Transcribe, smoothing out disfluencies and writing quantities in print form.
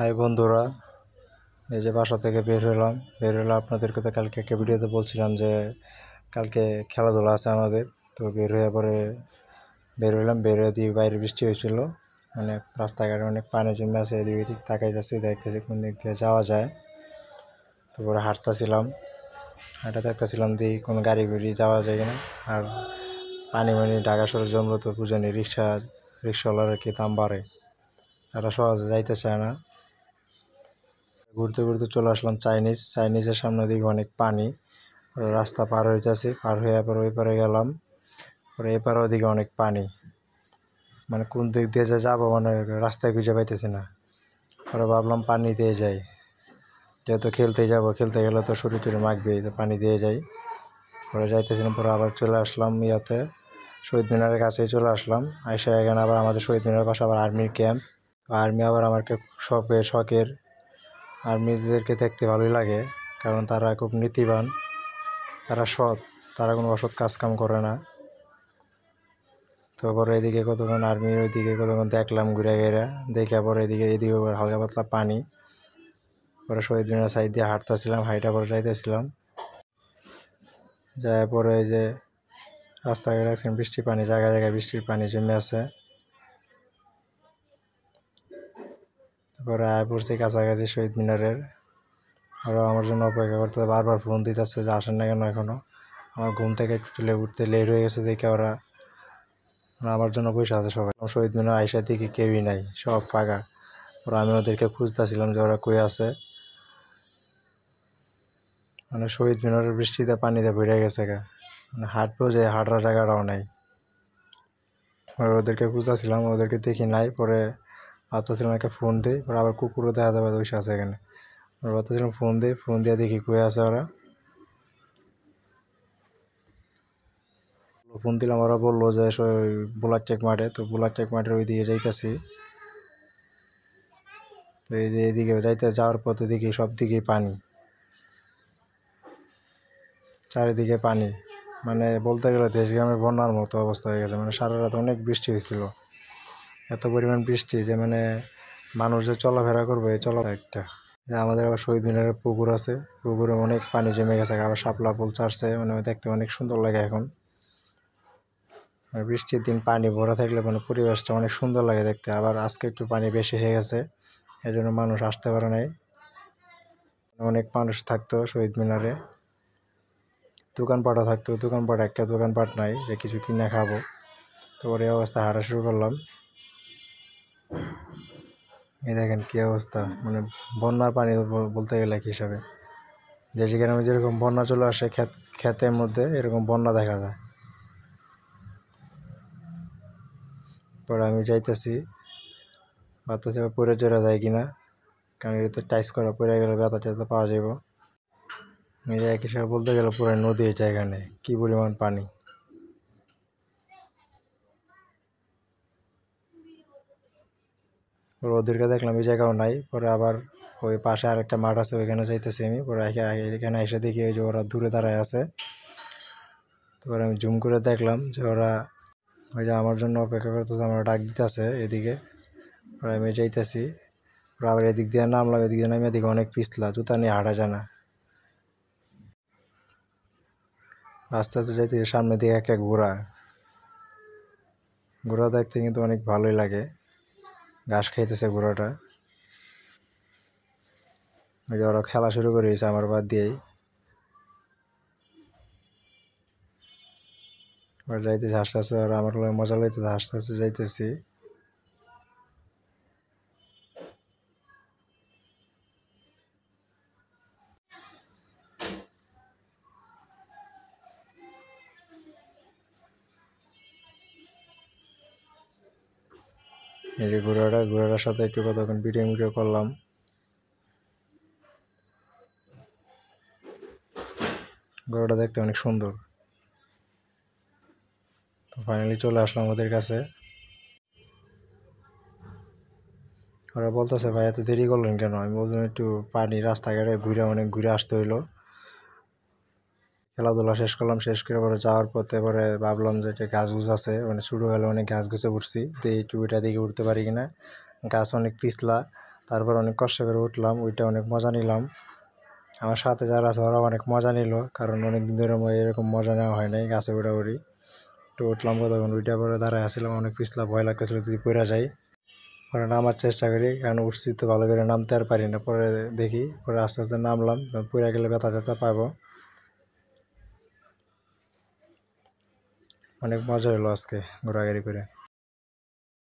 High বন্ধুরা, এই যে বাসা থেকে বের হলাম। আপনাদেরকে তো কালকে একটা ভিডিওতে বলছিলাম যে কালকে খেলাধুলা আছে আমাদের। তো বের হলাম, বের হয়ে দিয়ে বাইরে বৃষ্টি হয়েছিল, অনেক রাস্তাঘাটে অনেক পানি জমে আছে। এদিক ওদিক তাকাইতেছি, দেখতেছি কোন দিক দিয়ে যাওয়া যায়। তারপরে হাঁটা দেখতেছিলাম দিই কোনো গাড়ি যাওয়া যায় কিনা। আর পানি ঢাকা শহরে জমলো তো বুঝানি, রিক্সাওয়ালার কি দাম বাড়ে, তারা সহজে যাইতে চায় না। ঘুরতে ঘুরতে চলে আসলাম চাইনিজের সামনে দিকে অনেক পানি, রাস্তা পার হইতেছি, পার হয়ে আবার ওই পারে গেলাম। পরে এপারে ওদিকে অনেক পানি, মানে কোন দিক দিয়ে যে যাবো মানে রাস্তায় খুঁজে পাইতেছি না। পরে ভাবলাম পানি দিয়ে যাই, যেহেতু খেলতে গেলে তো শরীর টরীর মাখবেই, তো পানি দিয়ে যাই। পরে যাইতেছিলাম, পরে আবার চলে আসলাম শহীদ মিনারের কাছেই চলে আসলাম। আইসা এখানে আবার আমাদের শহীদ মিনারের পাশে আবার আর্মির ক্যাম্প। আর্মি আবার আমাকে শখের আর্মিদেরকে দেখতে ভালোই লাগে, কারণ তারা খুব নীতিবান, তারা সৎ, তারা কোনো অসৎ কাজকাম করে না। তারপরে এদিকে কতক্ষণ আর্মির ওইদিকে কতক্ষণ দেখলাম ঘুরে দেখে, পরে এদিকে হালকা পাতলা পানি। পরে শহীদ মিনার সাইড দিয়ে হাইটা পরে যাইতেছিলাম। যাই পরে এই যে রাস্তাঘাটে দেখছেন বৃষ্টির পানি, জায়গায় জায়গায় বৃষ্টির পানি জমে আছে। তারপরে পড়ছি কাছাকাছি শহীদ মিনারের। আরও আমার জন্য অপেক্ষা করতে বারবার ফোন দিতেছে যে আসেন না কেন এখনও। আমার ঘুম থেকে উঠতে লেট হয়ে গেছে দেখে ওরা আমার জন্য বসে আছে সবাই। শহীদ মিনার আইসা দিকে কেউই নাই, সব ফাঁকা। ওরা আমি ওদেরকে খুঁজতেছিলাম যে ওরা কই আছে। মানে শহীদ মিনারের বৃষ্টিতে পানিতে ভরে গেছে মানে হাঁটবেও যে হাঁটার জায়গাটাও নাই। ওদেরকে খুঁজতেছিলাম, ওদেরকে দেখি নাই। পরে ভাবতেছিলাম একটা ফোন দিই, পরে আবার কুকুরও দেখা যাবে বসে আছে এখানে। ভাবতেছিলাম ফোন দিয়ে দেখি কই আছে ওরা। ফোন দিলাম, ওরা বললো যে বুলার চেক মাঠে। তো বুলার চেক মাঠের ওই দিকে যাইতেছি। তো এইদিকে যাওয়ার পথে দেখি সব দিকেই পানি, চারিদিকে পানি। মানে বলতে গেলে দেশগ্রামের বন্যার মতো অবস্থা হয়ে গেছে। মানে সারা রাত অনেক বৃষ্টি হয়েছিল, এত পরিমাণ বৃষ্টি যে মানে মানুষ যে চলাফেরা করবে একটা। আমাদের আবার শহীদ মিনারের পুকুর আছে, পুকুরে অনেক পানি জমে গেছে, আবার শাপলা ফুল চাষছে, মানে দেখতে অনেক সুন্দর লাগে এখন। বৃষ্টির দিন পানি ভরা থাকলে মানে পরিবেশটা অনেক সুন্দর লাগে দেখতে। আবার আজকে একটু পানি বেশি হয়ে গেছে, এই জন্য মানুষ আসতে পারে নাই। অনেক মানুষ থাকতো শহীদ মিনারে, দোকানপাটও থাকতো। একটা দোকানপাট নাই যে কিছু কিনে খাবো। তো ওর এই অবস্থা, হাঁটা শুরু করলাম। এই দেখেন কি অবস্থা, মানে বন্যার পানি বলতে গেলে এক হিসাবে। যে সেখানে যেরকম বন্যা চলে আসে ক্ষেতের মধ্যে, এরকম বন্যা দেখা যায়। পরে আমি যাইতেছি, ভাবতেছি পরে চড়া যায় কিনা, কারণ এটা তো টাইস করা, পরে গেলে ব্যথা ট্যাথা পাওয়া যাব। এক হিসাবে বলতে গেলে পুরো নদী এটা, এখানে কি পরিমাণ পানি। ওদেরকে দেখলাম এই জায়গাও নাই। পরে আবার ওই পাশে আরেকটা মাঠ আছে, ওইখানে যাইতেছি আমি। পরে এখানে এসে দেখি ওই যে ওরা দূরে দাঁড়ায় আছে। তারপরে আমি জুম করে দেখলাম যে ওরা ওই যে আমার জন্য অপেক্ষা করতেছে, আমার ডাক দিতেছে এদিকে। পরে আমি যাইতেছি, ওরা আবার এদিক দিয়ে নামলাম, এদিক দিয়ে নামে এদিকে অনেক পিছলা, জুতা নিয়ে হাঁটা যায় না। আস্তে আস্তে যাইতেছি, সামনে দিকে একটা ঘোড়া দেখতে কিন্তু অনেক ভালোই লাগে। ঘাস খাইতেছে ঘোড়াটা। ওই যে ওরা খেলা শুরু করে দিয়েছে আমার বাদ দিয়েই। ওরা যাইতেছে আস্তে আস্তে, ওরা আমার মজা লাইতেছে, আস্তে আস্তে যাইতেছি। এই যে ঘোড়াটার সাথে একটু কতক্ষণ ভিডিও করলাম। ঘোড়াটা দেখতে অনেক সুন্দর। তো ফাইনালি চলে আসলাম ওদের কাছে। ওরা বলতেছে ভাই এত দেরি করলেন কেন? আমি বললাম একটু পানি রাস্তাঘাটে অনেক ঘুরে আসতে হইলো। খেলাধুলা শেষ করলাম, শেষ করে পরে যাওয়ার পথে পরে ভাবলাম যে একটা গাছ গুছ আছে, মানে শুরু হলে অনেক গাছ গুছে উঠছি, একটু ওইটা দিকে উঠতে পারি কিনা। গাছ অনেক পিছলা, তারপর অনেক কষ্ট করে উঠলাম, ওইটা অনেক মজা নিলাম। আমার সাথে যারা আছে ওরা অনেক মজা নিল, কারণ অনেক দিন ধরে এরকম মজা নেওয়া হয় নাই গাছে উঠাউঠি। তো উঠলাম, কতক্ষণ উঠে পরে দাঁড়ায় আসছিলাম, অনেক পিছলা, ভয় লাগতেছিল যদি পড়ে যাই। পরে নামার চেষ্টা করি, কারণ উঠছি তো ভালো করে নামতে আর পারি না। পরে দেখি, পরে আস্তে আস্তে নামলাম, পড়ে গেলে ব্যথা ট্যাথা পাবো। অনেক মজা হলো আজকে ঘোরাঘুরি করে।